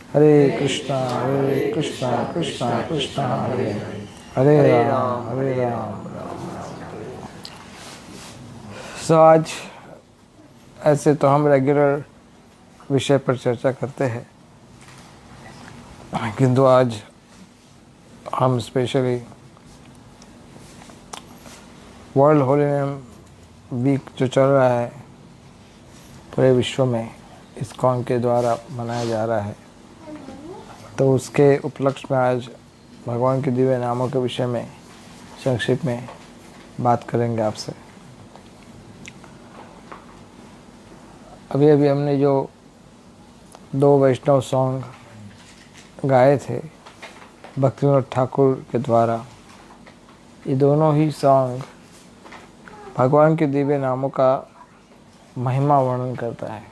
हरे कृष्णा कृष्णा कृष्णा हरे हरे, हरे राम राम राम। सो आज ऐसे तो हम रेगुलर विषय पर चर्चा करते हैं, किंतु आज हम specially world holy name week जो चल रहा है पूरे विश्व में इस्कॉन के द्वारा मनाया जा रहा है, तो उसके उपलक्ष्य में आज भगवान के दिव्य नामों के विषय में संक्षिप्त में बात करेंगे आपसे। अभी अभी हमने जो 2 वैष्णव सॉन्ग गाए थे भक्तिविनोद ठाकुर के द्वारा, ये दोनों ही सॉन्ग भगवान के दिव्य नामों का महिमा वर्णन करता है।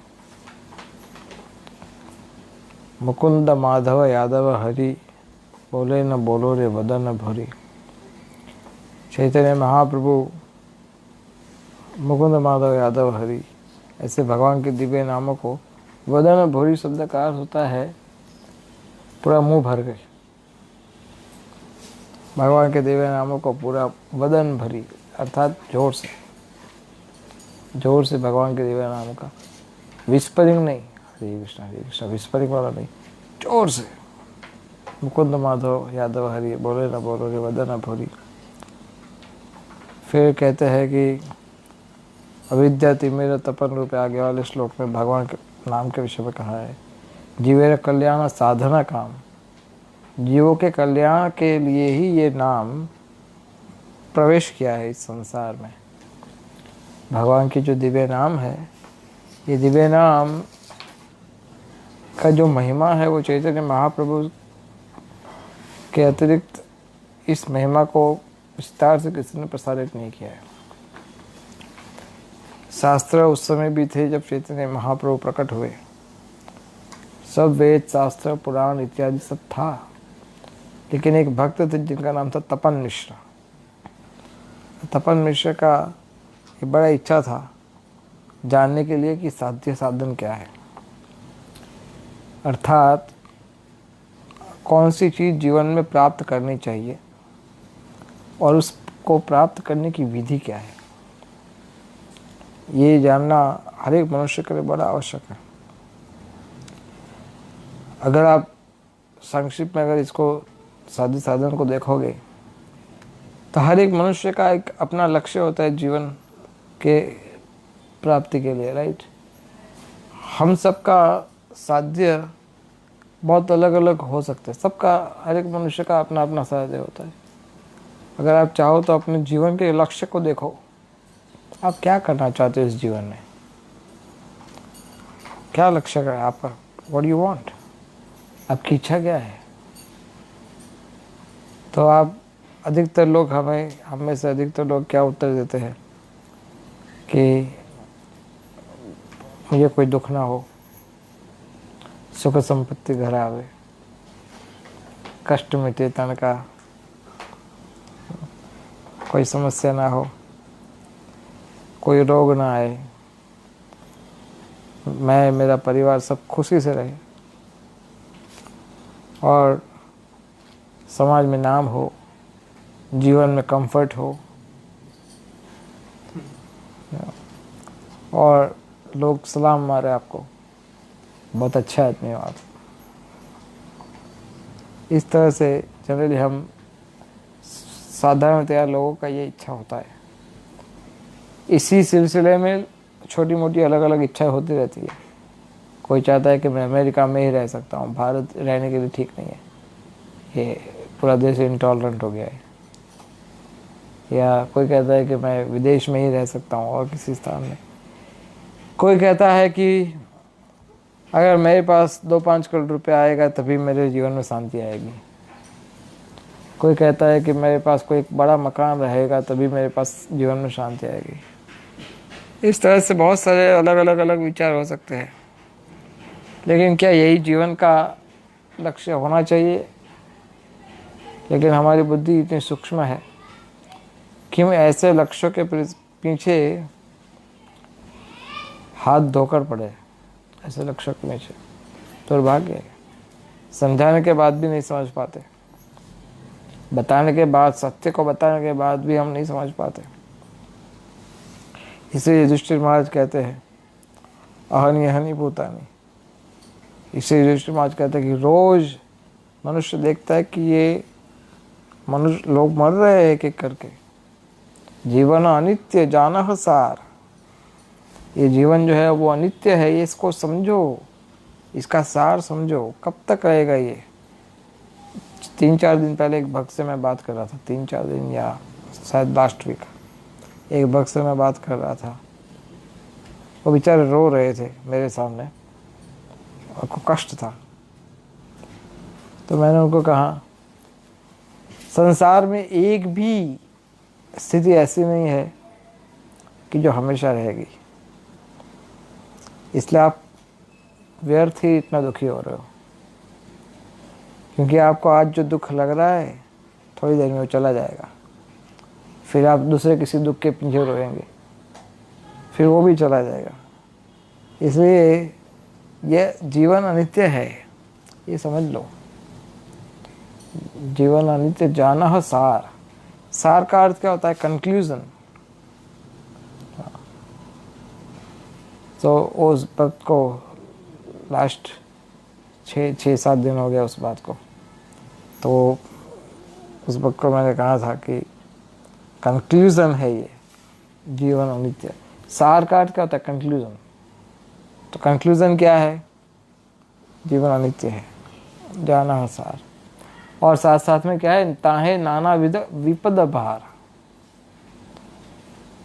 मुकुंद माधव यादव हरि, बोले न बोलो रे वदन भरी। चैतन्य महाप्रभु मुकुंद माधव यादव हरि, ऐसे भगवान के दिव्य नामों को वदन भरी शब्द का अर्थ होता है पूरा मुंह भर गए। भगवान के दिव्य नामों को पूरा वदन भरी अर्थात जोर से भगवान के दिव्य नामों का, विस्परिंग नहीं, हरे कृष्णा विस्परिंग वाला नहीं, जोर से मुकुंद माधव यादव हरि, बोले ना बोलो रे वदन भरी। फिर कहते हैं कि अविद्या तिमिर तपन रूपे, आगे वाले श्लोक में भगवान के नाम के विषय में कहा है, जीवेर कल्याण साधना काम, जीवों के कल्याण के लिए ही ये नाम प्रवेश किया है इस संसार में। भगवान की जो दिव्य नाम है, ये दिव्य नाम का जो महिमा है वो चैतन्य महाप्रभु के अतिरिक्त इस महिमा को विस्तार से किसी ने प्रसारित नहीं किया है। शास्त्र उस समय भी थे जब चैतन्य महाप्रभु प्रकट हुए, सब वेद शास्त्र पुराण इत्यादि सब था, लेकिन एक भक्त थे जिनका नाम था तपन मिश्र। तपन मिश्र का एक बड़ा इच्छा था जानने के लिए कि साध्य साधन क्या है, अर्थात कौन सी चीज़ जीवन में प्राप्त करनी चाहिए और उसको प्राप्त करने की विधि क्या है, ये जानना हर एक मनुष्य के लिए बड़ा आवश्यक है। अगर आप संक्षिप्त में अगर इसको साध्य साधन को देखोगे तो हर एक मनुष्य का एक अपना लक्ष्य होता है जीवन के प्राप्ति के लिए, राइट। हम सबका साध्य बहुत अलग अलग हो सकते हैं, सबका हर एक मनुष्य का अपना अपना साध्य होता है। अगर आप चाहो तो अपने जीवन के लक्ष्य को देखो, आप क्या करना चाहते हो इस जीवन में, क्या लक्ष्य है आपका, व्हाट यू वांट, आपकी इच्छा क्या है। तो आप अधिकतर लोग हम में से अधिकतर लोग क्या उत्तर देते हैं कि मुझे कोई दुख ना हो, सुख संपत्ति घर आवे, कष्ट मिटे तन का, कोई समस्या ना हो, कोई रोग ना आए, मैं मेरा परिवार सब खुशी से रहे और समाज में नाम हो, जीवन में कंफर्ट हो और लोग सलाम मारे आपको, बहुत अच्छा आदमी हो आप। इस तरह से जनरली हम साधारणतया लोगों का ये इच्छा होता है। इसी सिलसिले में छोटी मोटी अलग अलग इच्छाएं होती रहती है। कोई चाहता है कि मैं अमेरिका में ही रह सकता हूँ, भारत रहने के लिए ठीक नहीं है, ये पूरा देश इंटॉलरेंट हो गया है। या कोई कहता है कि मैं विदेश में ही रह सकता हूँ और किसी स्थान में। कोई कहता है कि अगर मेरे पास 2-5 करोड़ रुपया आएगा तभी मेरे जीवन में शांति आएगी। कोई कहता है कि मेरे पास कोई एक बड़ा मकान रहेगा तभी मेरे पास जीवन में शांति आएगी। इस तरह से बहुत सारे अलग विचार हो सकते हैं, लेकिन क्या यही जीवन का लक्ष्य होना चाहिए? लेकिन हमारी बुद्धि इतनी सूक्ष्म है कि हम ऐसे लक्ष्यों के पीछे हाथ धोकर पड़े, ऐसे लक्ष्यों के पीछे दुर्भाग्य है। समझाने के बाद भी नहीं समझ पाते, बताने के बाद, सत्य को बताने के बाद भी हम नहीं समझ पाते। इसलिए युधिष्ठिर महाराज कहते हैं अहनि अहनि भूतानि। इसलिए युधिष्ठिर महाराज कहते हैं कि रोज मनुष्य देखता है कि ये मनुष्य लोग मर रहे हैं एक एक करके। जीवन अनित्य जानह सार, ये जीवन जो है वो अनित्य है, ये इसको समझो, इसका सार समझो। कब तक रहेगा ये? 3-4 दिन पहले एक भक्त से मैं बात कर रहा था, 3-4 दिन या शायद लास्ट वीक, एक भक्त से मैं बात कर रहा था। वो बेचारे रो रहे थे मेरे सामने, उनको कष्ट था। तो मैंने उनको कहा संसार में एक भी स्थिति ऐसी नहीं है कि जो हमेशा रहेगी, इसलिए आप व्यर्थ ही इतना दुखी हो रहे हो। क्योंकि आपको आज जो दुख लग रहा है थोड़ी देर में वो चला जाएगा, फिर आप दूसरे किसी दुख के पीछे रोएंगे, फिर वो भी चला जाएगा। इसलिए यह जीवन अनित्य है, ये समझ लो। जीवन अनित्य जानह सार। सार का अर्थ क्या होता है? कंक्लूजन। तो उस बात को लास्ट 6-7 दिन हो गया उस बात को, तो उस वक्त को मैंने कहा था कि कंक्लूजन है ये जीवन अनित्य। सार का अर्थ क्या होता है? कंक्लूजन। तो कंक्लूजन क्या है? जीवन अनित्य है, जाना है सार। और साथ साथ में क्या है? ताहे नाना विध विपद भार।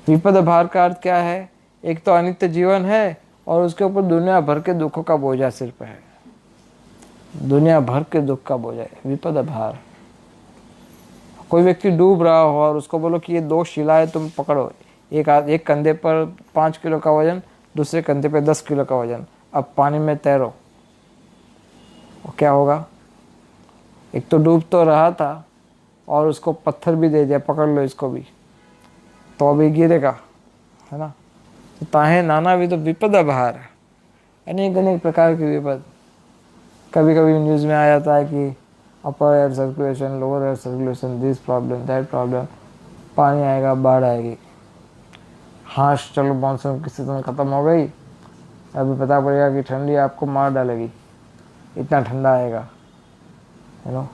विपद भार का अर्थ क्या है? एक तो अनित्य जीवन है और उसके ऊपर दुनिया भर के दुखों का बोझा सिर पे है, दुनिया भर के दुख का बोझा है, विपद भार। कोई व्यक्ति डूब रहा हो और उसको बोलो कि ये 2 शिलाएं तुम पकड़ो, एक कंधे पर 5 किलो का वजन, दूसरे कंधे पे 10 किलो का वजन, अब पानी में तैरो, वो क्या होगा? एक तो डूब तो रहा था और उसको पत्थर भी दे दिया, पकड़ लो इसको भी, तो अभी गिरेगा, है ना। तो ताहे नाना भी तो विपद भार, अनेक अनेक प्रकार की विपद। कभी कभी न्यूज़ में आ जाता है कि अपर air circulation, lower air circulation, this problem, that problem, पानी आएगा, बाढ़ आएगी। हाँ चलो मानसून की सीजन ख़त्म हो गई, अभी पता पड़ेगा कि ठंडी आपको मार डालेगी, इतना ठंडा आएगा, है ना।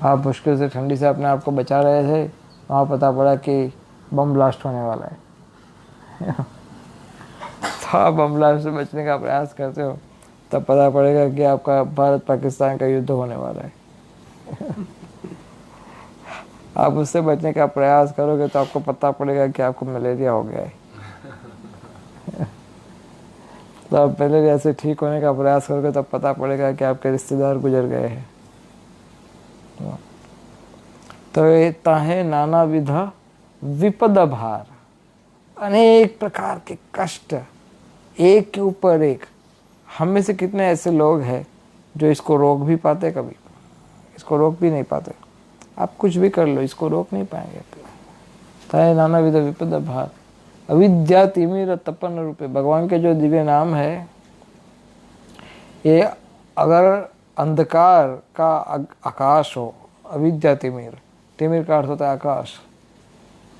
आप मुश्किल से ठंडी से अपने आप को बचा रहे थे, वहाँ पता पड़ा कि बम ब्लास्ट होने वाला है। तो आप बम ब्लास्ट से बचने का प्रयास करते हो, तब पता पड़ेगा कि आपका भारत पाकिस्तान का युद्ध होने वाला है। आप उससे बचने का प्रयास करोगे तो आपको पता पड़ेगा कि आपको मलेरिया हो गया है। तो आप मलेरिया से ठीक होने का प्रयास करोगे तब पता पड़ेगा कि आपके रिश्तेदार गुजर गए हैं। तो ये ताहे नाना विधा विपद भार, अनेक प्रकार के कष्ट एक के ऊपर एक। हम में से कितने ऐसे लोग हैं जो इसको रोक भी पाते, कभी इसको रोक भी नहीं पाते। आप कुछ भी कर लो, इसको रोक नहीं पाएंगे। ताहे नाना विधा विपद भार, अविद्या तिमिर तपन रूपे। भगवान के जो दिव्य नाम है, ये अगर अंधकार का आकाश हो, अविद्या तिमिर, तिमिर का अर्थ होता है आकाश,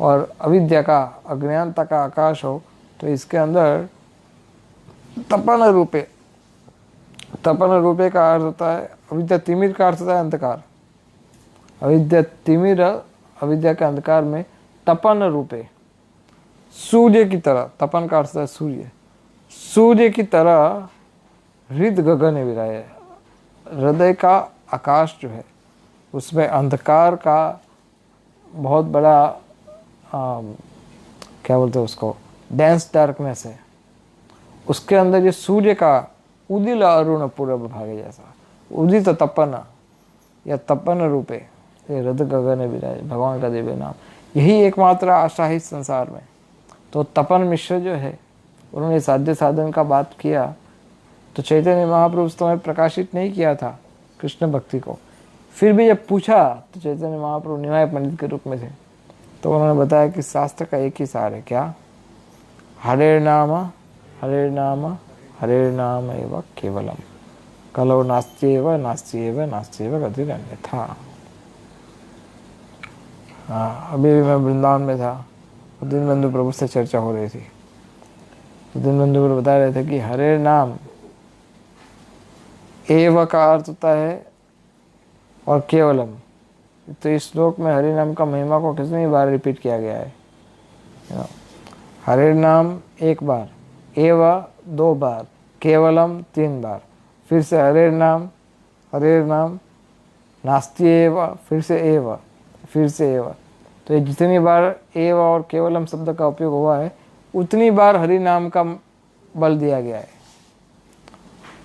और अविद्या का, अज्ञानता का आकाश हो, तो इसके अंदर तपन रूपे, तपन रूपे का अर्थ होता है, अविद्या तिमिर का अर्थ होता है अंधकार। अविद्या तिमिर, अविद्या के अंधकार में तपन रूपे, सूर्य की तरह, तपन का अर्थ है सूर्य, सूर्य की तरह हृद गगन विराय। हृदय का आकाश जो है उसमें अंधकार का बहुत बड़ा क्या बोलते हैं उसको, डेंस डार्कनेस है। उसके अंदर ये सूर्य का उदिल अरुण पूर्व भागे जैसा उदित तपन या तपन रूपे, ये हृदय गगन विराय, भगवान का दिव्य नाम। यही एकमात्र आशा है इस संसार में। तो तपन मिश्र जो है, उन्होंने साध्य साधन का बात किया, तो चैतन्य महाप्रभु उस समय प्रकाशित नहीं किया था कृष्ण भक्ति को। फिर भी जब पूछा तो चैतन्य महाप्रभु निमाय पंडित के रूप में थे, तो उन्होंने बताया कि शास्त्र का एक ही सार है, क्या? हरे नाम हरे नाम हरे नाम एवं केवलम। कलो नास्त्येव नास्त्येव नास्त्येव गतिरन्यथा। हाँ, अभी भी मैं वृंदावन में था, दीनबंधु प्रभु से चर्चा हो रही थी। तो दीनबंधु प्रभु बता रहे थे कि हरे नाम एव का अर्थ होता है और केवलम। तो इस श्लोक में हरे नाम का महिमा को कितनी बार रिपीट किया गया है? हरे नाम एक बार, एव 2 बार, केवलम 3 बार, फिर से हरे नाम नास्ति एव, फिर से एव, फिर से एव। तो ये जितनी बार एव और केवलम शब्द का उपयोग हुआ है उतनी बार हरि नाम का बल दिया गया है,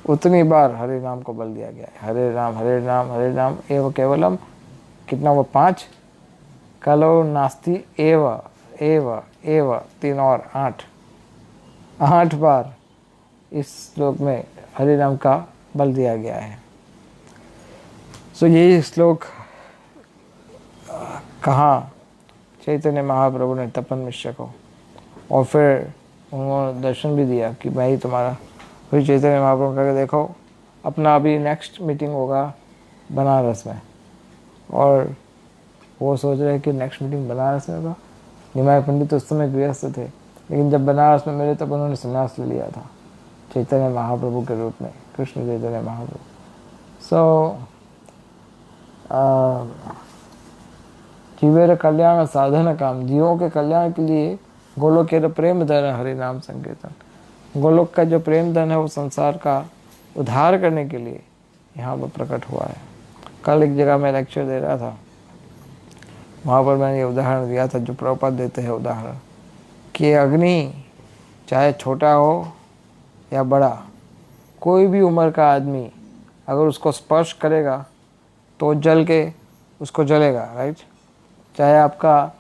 उतनी बार हरे नाम को बल दिया गया है। हरे नाम एव केवलम, कितना हुआ? 5। कलो नास्ति एव एव एव 3 और 8 बार इस श्लोक में हरे नाम का बल दिया गया है। सो यही श्लोक कहा चैतन्य महाप्रभु ने तपन मिश्र को, और फिर उन्होंने दर्शन भी दिया कि मैं ही तुम्हारा। फिर चैतन्य महाप्रभु करके देखो, अपना अभी नेक्स्ट मीटिंग होगा बनारस में, और वो सोच रहे कि नेक्स्ट मीटिंग बनारस में होगा। निमाय पंडित उस समय गृहस्थ थे, लेकिन जब बनारस में मिले तब उन्होंने संन्यास ले लिया था चैतन्य महाप्रभु के रूप में, कृष्ण चैतन्य महाप्रभु। सो जीवेर कल्याण साधन काम, जीवों के कल्याण के लिए गोलोक के प्रेम धन हरि नाम संकीर्तन, गोलोक का जो प्रेम धन है वो संसार का उद्धार करने के लिए यहाँ पर प्रकट हुआ है। कल एक जगह मैं लेक्चर दे रहा था, वहाँ पर मैंने ये उदाहरण दिया था जो प्रभुपाद देते हैं उदाहरण, कि अग्नि चाहे छोटा हो या बड़ा, कोई भी उम्र का आदमी अगर उसको स्पर्श करेगा तो जल के उसको जलेगा, राइट। चाहे आपका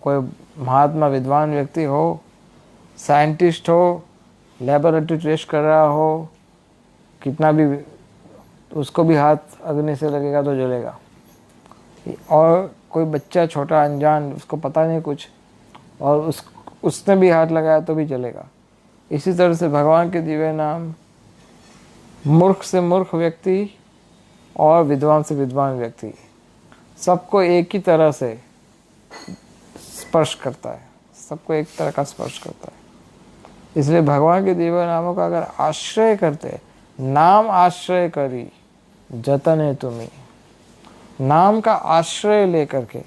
कोई महात्मा विद्वान व्यक्ति हो, साइंटिस्ट हो, लेबोरेटरी टेस्ट कर रहा हो, कितना भी, उसको भी हाथ अग्नि से लगेगा तो जलेगा। और कोई बच्चा छोटा अनजान, उसको पता नहीं कुछ, और उसने भी हाथ लगाया तो भी जलेगा। इसी तरह से भगवान के दिव्य नाम मूर्ख से मूर्ख व्यक्ति और विद्वान से विद्वान व्यक्ति सबको एक ही तरह से स्पर्श करता है, सबको एक तरह का स्पर्श करता है। इसलिए भगवान के दिव्य नामों का अगर आश्रय करते, नाम आश्रय करी जतने तुम्ही, नाम का आश्रय लेकर के,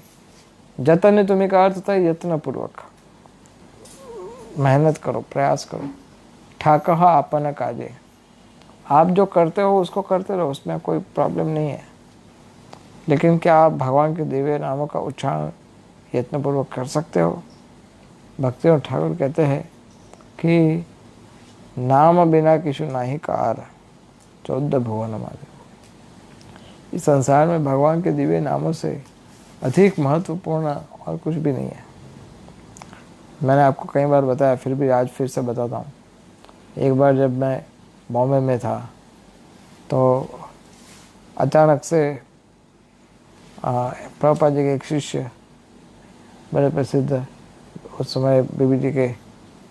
जतने तुम्ही का अर्थ होता है यत्न पूर्वक, मेहनत करो, प्रयास करो। ठाकह आपन काजे, आप जो करते हो उसको करते रहो, उसमें कोई प्रॉब्लम नहीं है। लेकिन क्या आप भगवान के दिव्य नामों का उच्चारण यत्नपूर्वक कर सकते हो? भक्तिनाथ ठाकुर कहते हैं कि नाम बिना किशु नाही कार 14 भुवन मारे। इस संसार में भगवान के दिव्य नामों से अधिक महत्वपूर्ण और कुछ भी नहीं है। मैंने आपको कई बार बताया, फिर भी आज फिर से बताता हूँ। एक बार जब मैं बॉम्बे में था तो अचानक से प्रभुपाद जी के एक शिष्य, बड़े प्रसिद्ध उस समय बीबीटी के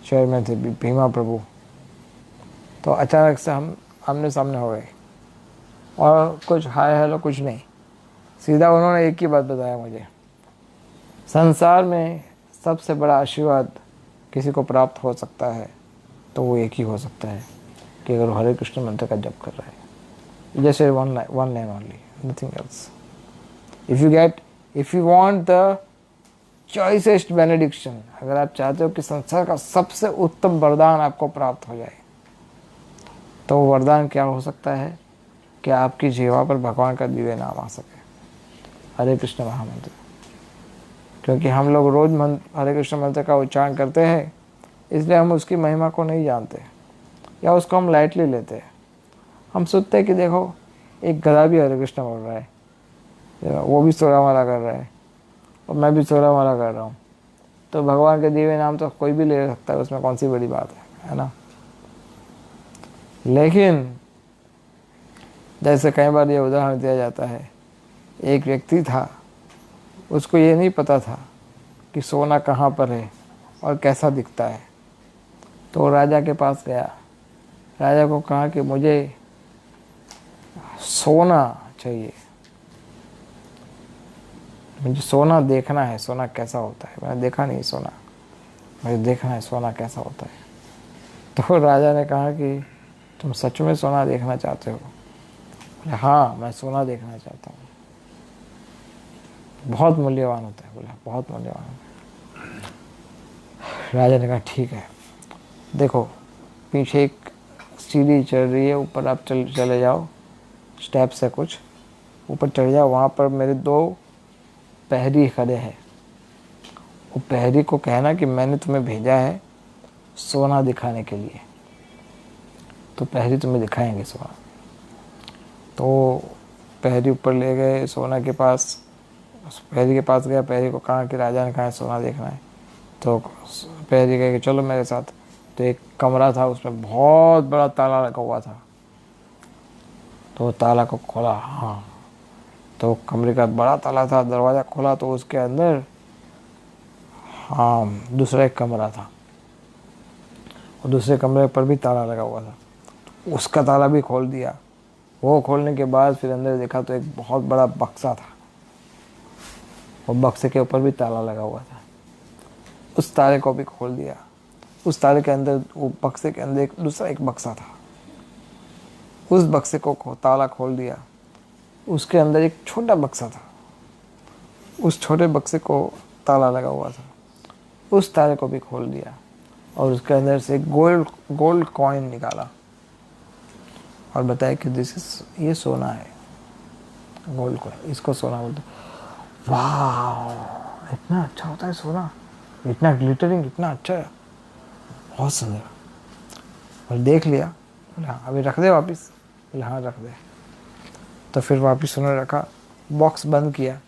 चेयरमैन थे, भीमा प्रभु, तो अचानक से हम आमने सामने हो गए, और कुछ हाय हेलो कुछ नहीं, सीधा उन्होंने एक ही बात बताया मुझे, संसार में सबसे बड़ा आशीर्वाद किसी को प्राप्त हो सकता है तो वो एक ही हो सकता है कि अगर हरे कृष्ण मंत्र का जप कर रहा है, जैसे one line only, nothing else. If you want the choicest benediction, अगर आप चाहते हो कि संसार का सबसे उत्तम वरदान आपको प्राप्त हो जाए, तो वो वरदान क्या हो सकता है कि आपकी जीवा पर भगवान का दिव्य नाम आ सके, हरे कृष्ण महामंत्र। क्योंकि हम लोग रोज हरे कृष्ण मंत्र का उच्चारण करते हैं, इसलिए हम उसकी महिमा को नहीं जानते या उसको हम लाइटली लेते हैं। हम सोचते हैं कि देखो एक गधा भी हरे कृष्ण बोल रहा है, वो भी 16 माला कर रहा है और मैं भी 16 माला कर रहा हूँ, तो भगवान के दिव्य नाम तो कोई भी ले सकता है, उसमें कौन सी बड़ी बात है ना। लेकिन जैसे कई बार ये उदाहरण दिया जाता है, एक व्यक्ति था, उसको ये नहीं पता था कि सोना कहाँ पर है और कैसा दिखता है, तो राजा के पास गया, राजा को कहा कि मुझे सोना चाहिए, मुझे सोना देखना है, सोना कैसा होता है, मैंने देखा नहीं सोना, मुझे देखना है सोना कैसा होता है। तो राजा ने कहा कि तुम सच में सोना देखना चाहते हो? बोले हाँ, मैं सोना देखना चाहता हूँ। बहुत मूल्यवान होता है। बोला बहुत मूल्यवान होता है। राजा ने कहा ठीक है, देखो पीछे एक सीढ़ी चढ़ रही है, ऊपर आप चले जाओ, स्टेप्स है कुछ, ऊपर चढ़ जाओ, वहाँ पर मेरे 2 प्रहरी खड़े हैं। वो प्रहरी को कहना कि मैंने तुम्हें भेजा है सोना दिखाने के लिए, तो प्रहरी तुम्हें दिखाएंगे सोना। तो प्रहरी ऊपर ले गए सोना के पास, प्रहरी के पास गया, प्रहरी को कहा कि राजा ने कहा है सोना देखना है। तो प्रहरी कहे कि चलो मेरे साथ। तो एक कमरा था, उसमें बहुत बड़ा ताला लगा हुआ था। तो ताला को खोला, हाँ, तो कमरे का बड़ा ताला था, दरवाज़ा खोला तो उसके अंदर हाँ दूसरा एक कमरा था, और दूसरे कमरे पर भी ताला लगा हुआ था। उसका ताला भी खोल दिया। वो खोलने के बाद फिर अंदर देखा तो एक बहुत बड़ा बक्सा था, और बक्से के ऊपर भी ताला लगा हुआ था। उस ताले को भी खोल दिया। उस ताले के अंदर, वो बक्से के अंदर दूसरा एक बक्सा था, उस बक्से को ताला खोल दिया। उसके अंदर एक छोटा बक्सा था, उस छोटे बक्से को ताला लगा हुआ था, उस ताले को भी खोल दिया, और उसके अंदर से गोल्ड कॉइन निकाला और बताया कि ये सोना है, गोल्ड कॉइन, इसको सोना बोलते। वाह, इतना अच्छा होता है सोना, इतना ग्लिटरिंग, इतना अच्छा है, बहुत सुंदर। और देख लिया, बोले हाँ अभी रख दे वापस, बोले हाँ रख दे। तो फिर वापस उन्होंने रखा, बॉक्स बंद किया,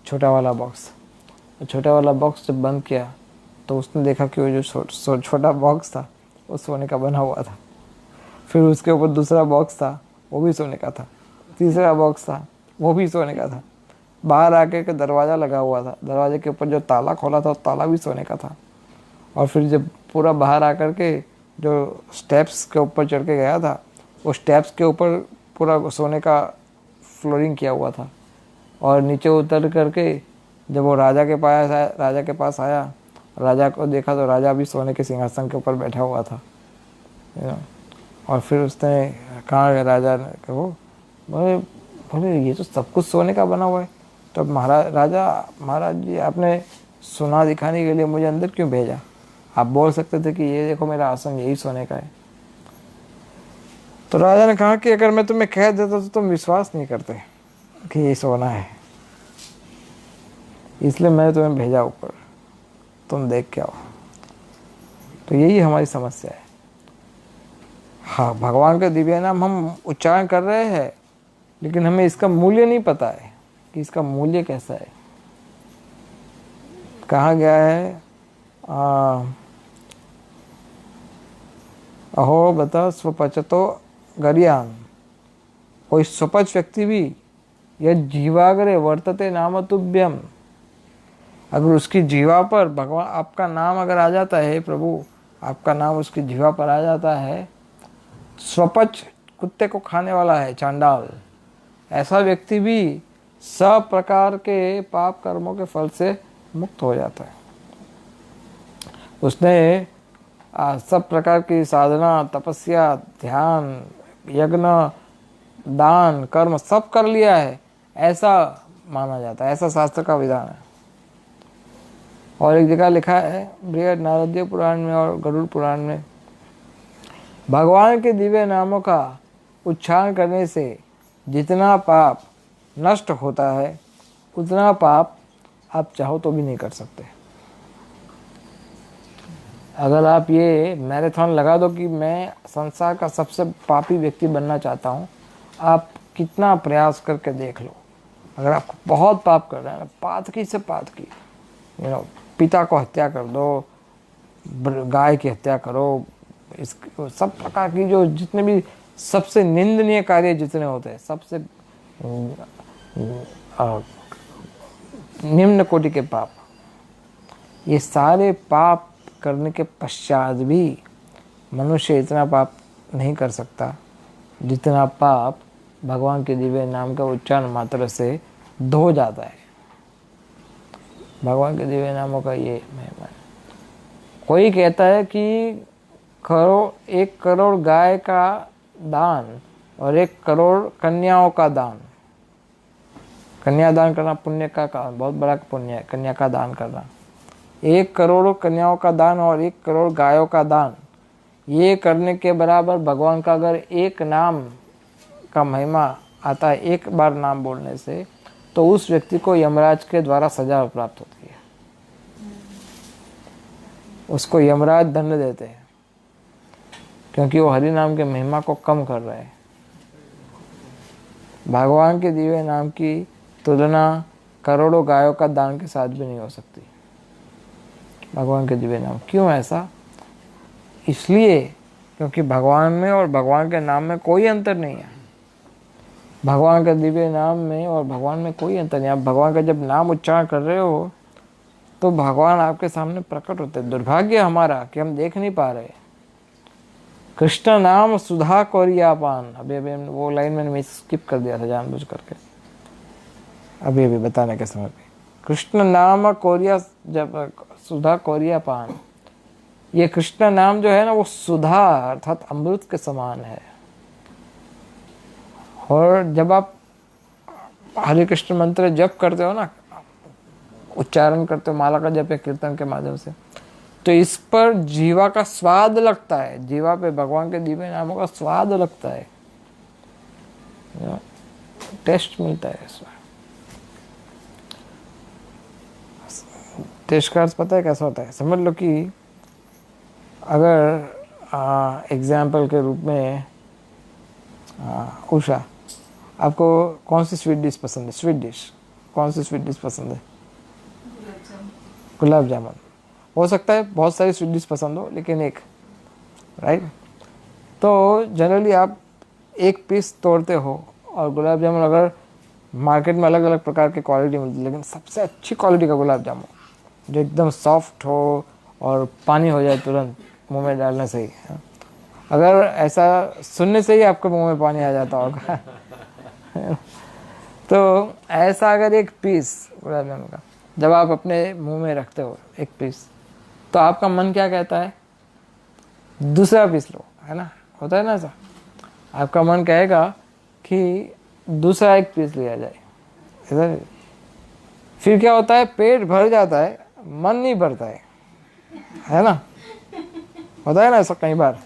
छोटा वाला बॉक्स। छोटा वाला बॉक्स जब बंद किया तो उसने देखा कि वो जो छोटा बॉक्स था वो सोने का बना हुआ था। फिर उसके ऊपर दूसरा बॉक्स था, वो भी सोने का था। तीसरा बॉक्स था, वो भी सोने का था। बाहर आके के दरवाज़ा लगा हुआ था, दरवाजे के ऊपर जो ताला खोला था वो ताला भी सोने का था। और फिर जब पूरा बाहर आकर के जो स्टेप्स के ऊपर चढ़ के गया था, वो स्टेप्स के ऊपर पूरा सोने का फ्लोरिंग किया हुआ था। और नीचे उतर करके जब वो राजा के पास आया, राजा को देखा तो राजा भी सोने के सिंहासन के ऊपर बैठा हुआ था। और फिर उसने कहा, राजा ने कहो, बोले ये तो सब कुछ सोने का बना हुआ है, तो महाराज जी आपने सोना दिखाने के लिए मुझे अंदर क्यों भेजा? आप बोल सकते थे कि ये देखो मेरा आसन यही सोने का है। तो राजा ने कहा कि अगर मैं तुम्हें कह देता तो तुम विश्वास नहीं करते कि ये सोना है, इसलिए मैंने तुम्हें भेजा ऊपर, तुम देख के आओ। तो यही हमारी समस्या है। हाँ, भगवान का दिव्य नाम हम उच्चारण कर रहे हैं, लेकिन हमें इसका मूल्य नहीं पता है कि इसका मूल्य कैसा है। कहा गया है, अहो बता स्वपचतो गरियान, कोई स्वपच व्यक्ति भी यह जीवाग्रे वर्तते नाम तुभ्यम, अगर उसकी जीवा पर भगवान आपका नाम अगर आ जाता है, प्रभु आपका नाम उसकी जीवा पर आ जाता है, स्वपच कुत्ते को खाने वाला है चांडाल, ऐसा व्यक्ति भी सब प्रकार के पाप कर्मों के फल से मुक्त हो जाता है। उसने सब प्रकार की साधना, तपस्या, ध्यान, यज्ञ, दान, कर्म सब कर लिया है, ऐसा माना जाता है, ऐसा शास्त्र का विधान है। और एक जगह लिखा है बृहद नारदीय पुराण में और गरुड़ पुराण में, भगवान के दिव्य नामों का उच्चारण करने से जितना पाप नष्ट होता है, उतना पाप आप चाहो तो भी नहीं कर सकते। अगर आप ये मैराथन लगा दो कि मैं संसार का सबसे पापी व्यक्ति बनना चाहता हूँ, आप कितना प्रयास करके देख लो। अगर आप बहुत पाप कर रहे हैं, पातकी से पातकी, पिता को हत्या कर दो, गाय की हत्या करो, इस सब प्रकार की जो जितने भी सबसे निंदनीय कार्य जितने होते हैं, सबसे निम्न कोटि के पाप, ये सारे पाप करने के पश्चात भी मनुष्य इतना पाप नहीं कर सकता जितना पाप भगवान के दिव्य नाम का उच्चारण मात्र से धो जाता है। भगवान के दिव्य नामों का ये महिमा है। कोई कहता है कि 1 करोड़ गाय का दान और 1 करोड़ कन्याओं का दान, कन्यादान करना पुण्य का बहुत बड़ा पुण्य है। कन्या का दान करना, 1 करोड़ कन्याओं का दान और 1 करोड़ गायों का दान, ये करने के बराबर भगवान का अगर एक नाम का महिमा आता है, एक बार नाम बोलने से, तो उस व्यक्ति को यमराज के द्वारा सजा प्राप्त होती है। उसको यमराज दंड देते हैं क्योंकि वो हरि नाम के महिमा को कम कर रहे हैं। भगवान के दिव्य नाम की तुलना करोड़ों गायों का दान के साथ भी नहीं हो सकती। भगवान के दिव्य नाम, क्यों ऐसा? इसलिए क्योंकि भगवान में और भगवान के नाम में कोई अंतर नहीं है। भगवान के दिव्य नाम में और भगवान में कोई अंतर नहीं। आप भगवान का जब नाम उच्चारण कर रहे हो तो भगवान आपके सामने प्रकट होते हैं। दुर्भाग्य हमारा कि हम देख नहीं पा रहे। कृष्ण नाम सुधा कौरिया पान, अभी वो लाइन मैंने स्किप कर दिया था जानबूझ करके, अभी बताने के समय पे। कृष्ण नाम कौरिया, जब सुधा कौरिया पान, ये कृष्ण नाम जो है ना, वो सुधा अर्थात अमृत के समान है। और जब आप हरे कृष्ण मंत्र जप करते हो ना, उच्चारण करते हो, माला का जप या कीर्तन के माध्यम से, तो इस पर जीवा का स्वाद लगता है। जीवा पे भगवान के दिव्य नामों का स्वाद लगता है, टेस्ट मिलता है इसमें। टेस्ट का अर्थ पता है कैसा होता है? समझ लो कि अगर एग्जाम्पल के रूप में उषा, आपको कौन सी स्वीट डिश पसंद है? स्वीट डिश कौन सी स्वीट डिश पसंद है? गुलाब जामुन। हो सकता है बहुत सारी स्वीट डिश पसंद हो, लेकिन एक, राइट? तो जनरली आप एक पीस तोड़ते हो, और गुलाब जामुन अगर मार्केट में अलग अलग प्रकार की क्वालिटी मिलती है, लेकिन सबसे अच्छी क्वालिटी का गुलाब जामुन जो एकदम सॉफ्ट हो और पानी हो जाए तुरंत मुंह में डालने से ही, अगर ऐसा सुनने से ही आपके मुंह में पानी आ जाता होगा तो ऐसा अगर एक पीस गुलाब जामुन का जब आप अपने मुंह में रखते हो, एक पीस, तो आपका मन क्या कहता है? दूसरा पीस लो, है ना? होता है ना ऐसा? आपका मन कहेगा कि दूसरा एक पीस लिया जाए। इधर फिर क्या होता है? पेट भर जाता है, मन नहीं भरता है ना? होता है ना ऐसा कई बार?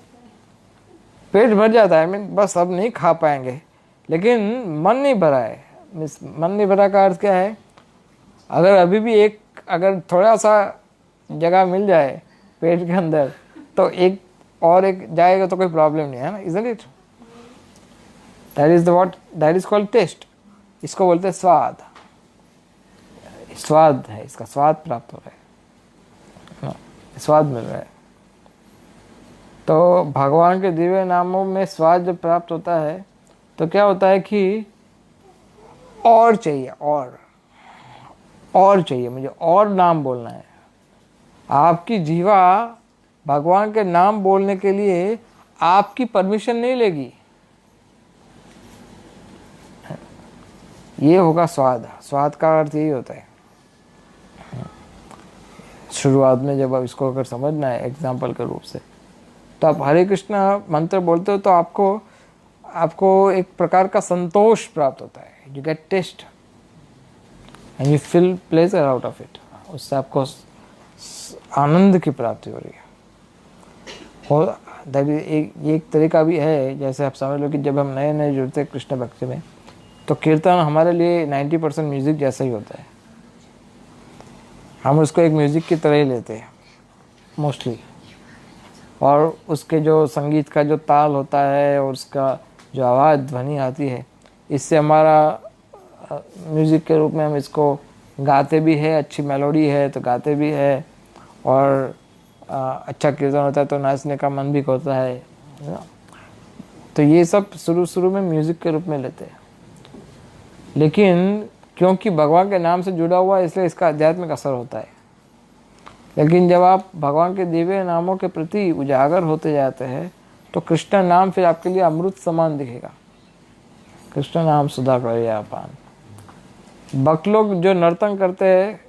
पेट भर जाता है, मीन बस अब नहीं खा पाएंगे, लेकिन मन नहीं भरा है। मन नहीं भरा का अर्थ क्या है? अगर अभी भी अगर थोड़ा सा जगह मिल जाए पेट के अंदर, तो एक जाएगा तो कोई प्रॉब्लम नहीं है ना, isn't it? That is called taste. इसको बोलते हैं स्वाद। स्वाद है, इसका स्वाद प्राप्त हो रहा है, स्वाद मिल रहा है। तो भगवान के दिव्य नामों में स्वाद जब प्राप्त होता है तो क्या होता है कि और चाहिए, और चाहिए, मुझे और नाम बोलना है। आपकी जीवा भगवान के नाम बोलने के लिए आपकी परमिशन नहीं लेगी। ये होगा स्वाद। स्वाद का अर्थ यही होता है। शुरुआत में जब आप इसको अगर समझना है एग्जाम्पल के रूप से, तो आप हरे कृष्ण मंत्र बोलते हो तो आपको एक प्रकार का संतोष प्राप्त होता है। You get taste and you feel pleasure out of it. उससे आपको आनंद की प्राप्ति हो रही है। और एक तरीका भी है, जैसे आप समझ लो कि जब हम नए नए जुड़ते हैं कृष्ण भक्ति में, तो कीर्तन हमारे लिए 90% म्यूज़िक जैसा ही होता है। हम उसको एक म्यूज़िक की तरह ही लेते हैं मोस्टली, और उसके जो संगीत का जो ताल होता है और उसका जो आवाज़ ध्वनि आती है, इससे हमारा म्यूज़िक के रूप में हम इसको गाते भी है। अच्छी मेलोडी है तो गाते भी है, और अच्छा कीर्तन होता है तो नाचने का मन भी होता है। तो ये सब शुरू में म्यूज़िक के रूप में लेते हैं, लेकिन क्योंकि भगवान के नाम से जुड़ा हुआ है इसलिए इसका आध्यात्मिक असर होता है। लेकिन जब आप भगवान के दिव्य नामों के प्रति उजागर होते जाते हैं तो कृष्ण नाम फिर आपके लिए अमृत समान दिखेगा। कृष्ण नाम सुधा करिया पान। भक्त लोग जो नर्तन करते हैं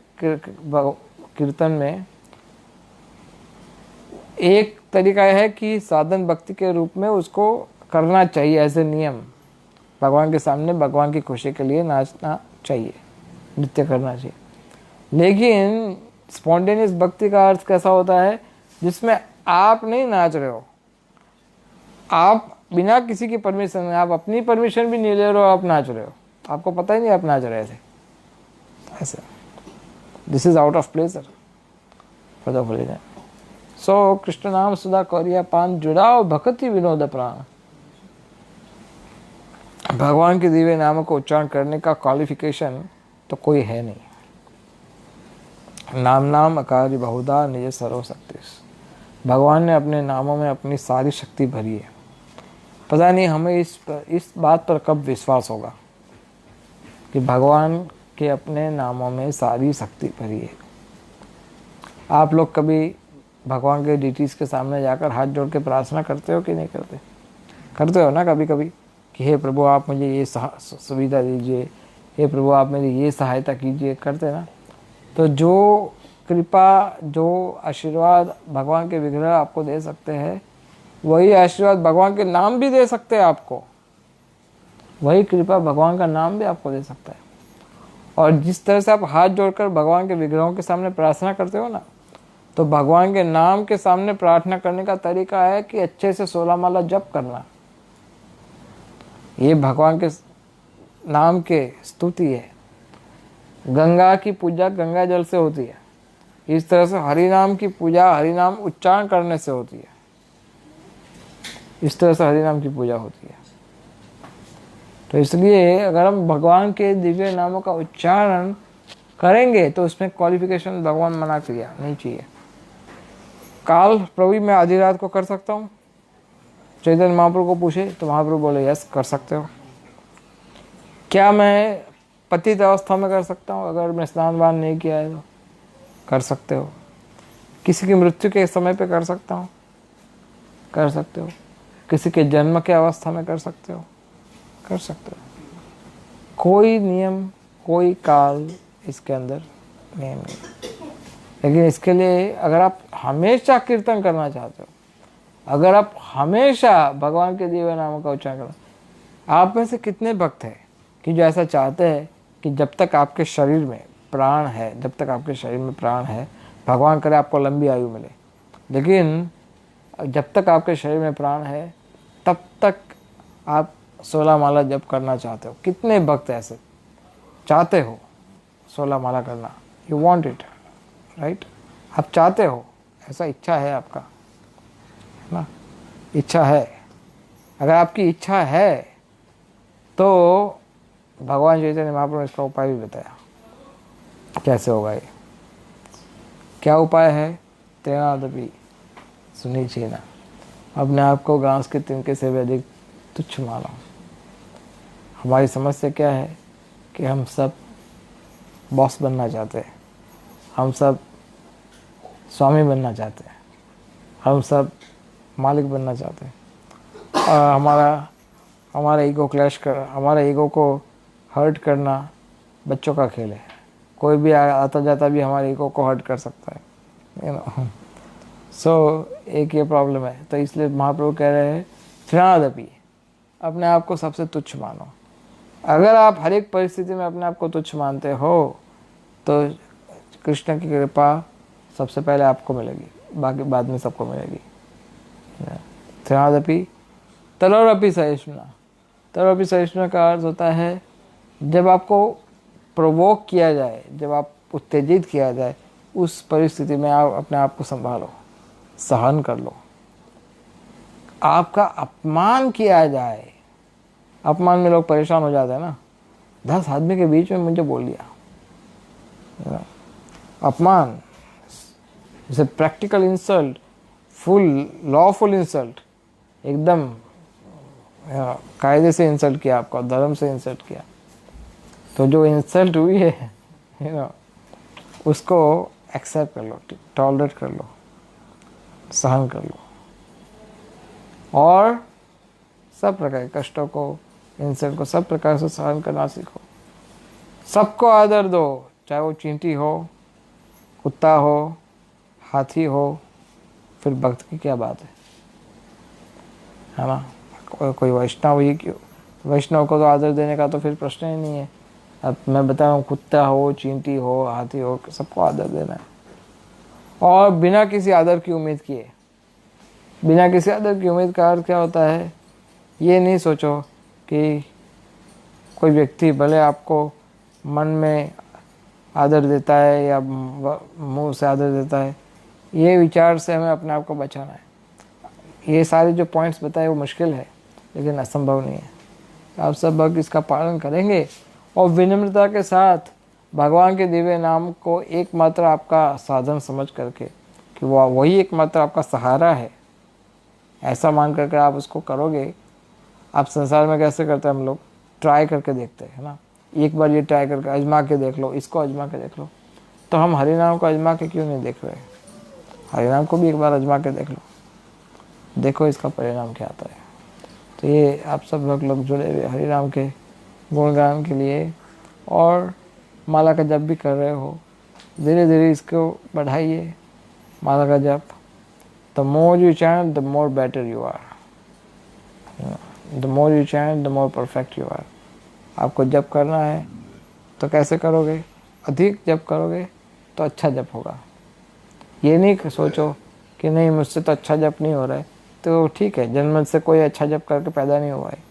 कीर्तन में, एक तरीका है कि साधन भक्ति के रूप में उसको करना चाहिए एज ए नियम। भगवान के सामने भगवान की खुशी के लिए नाचना चाहिए, नृत्य करना चाहिए। लेकिन स्पॉन्टेनियस भक्ति का अर्थ कैसा होता है, जिसमें आप नहीं नाच रहे हो, आप बिना किसी की परमिशन, आप अपनी परमिशन भी नहीं ले रहे हो, आप नाच रहे हो, आपको पता ही नहीं आप नाच रहे थे ऐसे। This is out of pleasure for the holy name. So Krishna नाम सुधा करिया पान, जुड़ाओ भक्ति विनोद प्राण। भगवान के दिव्य नामों को उच्चारण करने का क्वालिफिकेशन तो कोई है नहीं। नाम नाम अकारी बहुधा निज सर्वशक्ति। भगवान ने अपने नामों में अपनी सारी शक्ति भरी है। पता नहीं हमें इस बात पर कब विश्वास होगा कि भगवान के अपने नामों में सारी शक्ति भरी है। आप लोग कभी भगवान के डिटीज के सामने जाकर हाथ जोड़ के प्रार्थना करते हो कि नहीं करते? करते हो ना कभी कभी, कि हे प्रभु आप मुझे ये सुविधा दीजिए, हे प्रभु आप मेरी ये सहायता कीजिए, करते ना? तो जो कृपा, जो आशीर्वाद भगवान के विग्रह आपको दे सकते हैं, वही आशीर्वाद भगवान के नाम भी दे सकते हैं आपको। वही कृपा भगवान का नाम भी आपको दे सकता है। और जिस तरह से आप हाथ जोड़कर भगवान के विग्रहों के सामने प्रार्थना करते हो ना, तो भगवान के नाम के सामने प्रार्थना करने का तरीका है कि अच्छे से 16 माला जप करना। ये भगवान के नाम के स्तुति है। गंगा की पूजा गंगा जल से होती है, इस तरह से हरि नाम की पूजा हरि नाम उच्चारण करने से होती है। इस तरह से हरि नाम की पूजा होती है। तो इसलिए अगर हम भगवान के दिव्य नामों का उच्चारण करेंगे तो उसमें क्वालिफिकेशन भगवान मना किया नहीं चाहिए। काल प्रभु मैं आधी रात को कर सकता हूँ? चैतन्य महाप्रभु को पूछे तो महाप्रभु बोले यस कर सकते हो। क्या मैं पतित अवस्था में कर सकता हूँ? अगर मैं स्नान वान नहीं किया है तो कर सकते हो। किसी की मृत्यु के समय पे कर सकता हूँ? कर सकते हो। किसी के जन्म के अवस्था में कर सकते हो? कर सकते हो। कोई नियम, कोई काल इसके अंदर नियम नहीं। लेकिन इसके लिए अगर आप हमेशा कीर्तन करना चाहते हो, अगर आप हमेशा भगवान के दिव्य नामों का उच्चारण करना, आप में से कितने भक्त हैं कि जो ऐसा चाहते हैं कि जब तक आपके शरीर में प्राण है, जब तक आपके शरीर में प्राण है, भगवान करे आपको लंबी आयु मिले, लेकिन जब तक आपके शरीर में प्राण है तब तक आप 16 माला जप करना चाहते हो? कितने भक्त ऐसे चाहते हो 16 माला करना? You want it, right? आप चाहते हो, ऐसा इच्छा है आपका, है ना? इच्छा है। अगर आपकी इच्छा है तो भगवान चैतन्य महाप्रभु ने इसका उपाय भी बताया। कैसे होगा ये? क्या उपाय है? तेनादपि सुनिए ना, अपने आप को घास के तिनके से भी अधिक तुच्छ मानो। हमारी समस्या क्या है कि हम सब बॉस बनना चाहते हैं, हम सब स्वामी बनना चाहते हैं, हम सब मालिक बनना चाहते हैं। और हमारा ईगो क्लैश कर, हमारा ईगो को हर्ट करना बच्चों का खेल है। कोई भी आता जाता भी हमारे ईगो को हर्ट कर सकता है, यू नो। सो एक ये प्रॉब्लम है। तो इसलिए महाप्रभु कह रहे हैं त्रिनादपि, अपने आप को सबसे तुच्छ मानो। अगर आप हर एक परिस्थिति में अपने आप को तुच्छ मानते हो तो कृष्ण की कृपा सबसे पहले आपको मिलेगी, बाकी बाद में सबको मिलेगी। त्रिनादपि तरोरपि सहिष्णुना। तरोरपि सहिष्णुना का अर्थ होता है जब आपको प्रोवोक किया जाए, जब आप उत्तेजित किया जाए, उस परिस्थिति में आप अपने आप को संभालो, सहन कर लो। आपका अपमान किया जाए, अपमान में लोग परेशान हो जाते हैं ना। 10 आदमी के बीच में मुझे बोल दिया, अपमान, जैसे practical insult, full lawful insult, एकदम कायदे से इंसल्ट किया, आपको धर्म से इंसल्ट किया, तो जो इंसल्ट हुई है उसको एक्सेप्ट कर लो, टॉलरेट कर लो, सहन कर लो, और सब प्रकार के कष्टों को इंसल्ट को सब प्रकार से सहन करना सीखो। सबको आदर दो, चाहे वो चींटी हो, कुत्ता हो, हाथी हो, फिर भक्त की क्या बात है ना। कोई वैष्णव ही क्यों, वैष्णव को तो आदर देने का तो फिर प्रश्न ही नहीं है। अब मैं बता रहा हूँ, कुत्ता हो, चींटी हो, हाथी हो, सबको आदर देना है, और बिना किसी आदर की उम्मीद किए। बिना किसी आदर की उम्मीद का अर्थ क्या होता है, ये नहीं सोचो कि कोई व्यक्ति भले आपको मन में आदर देता है या मुंह से आदर देता है, ये विचार से हमें अपने आप को बचाना है। ये सारे जो पॉइंट्स बताए वो मुश्किल है, लेकिन असंभव नहीं है। आप सब भक्त इसका पालन करेंगे और विनम्रता के साथ भगवान के दिव्य नाम को एकमात्र आपका साधन समझ करके, कि वो वही एकमात्र आपका सहारा है, ऐसा मान करके आप उसको करोगे। आप संसार में कैसे करते हैं, हम लोग ट्राई करके देखते हैं ना, एक बार ये ट्राई करके आजमा के देख लो, इसको आजमा के देख लो। तो हम हरिनाम को आजमा के क्यों नहीं देख रहे? हरिनाम को भी एक बार आजमा के देख लो, देखो इसका परिणाम क्या आता है। तो ये आप सब लोग जुड़े हुए हरिनाम के गुणगान के लिए और माला का जप भी कर रहे हो, धीरे धीरे इसको बढ़ाइए माला का जप। The more you chant the more better you are, the more you chant the more perfect you are. आपको जप करना है तो कैसे करोगे, अधिक जप करोगे तो अच्छा जप होगा। ये नहीं सोचो कि नहीं मुझसे तो अच्छा जप नहीं हो रहा है, तो ठीक है, जन्म से कोई अच्छा जप करके पैदा नहीं हुआ है।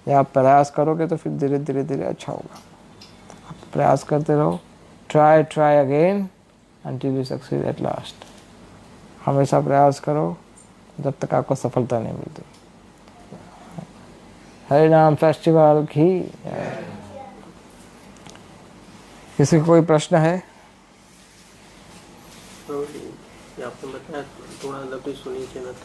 या आप प्रयास करोगे तो फिर धीरे धीरे धीरे अच्छा होगा। आप प्रयास करते रहो, try again until you succeed at last। हमेशा प्रयास करो जब तक आपको सफलता नहीं मिलती। हरिनाम फेस्टिवल की किसी को कोई प्रश्न है? आपने बताया थोड़ा लंबी सुनी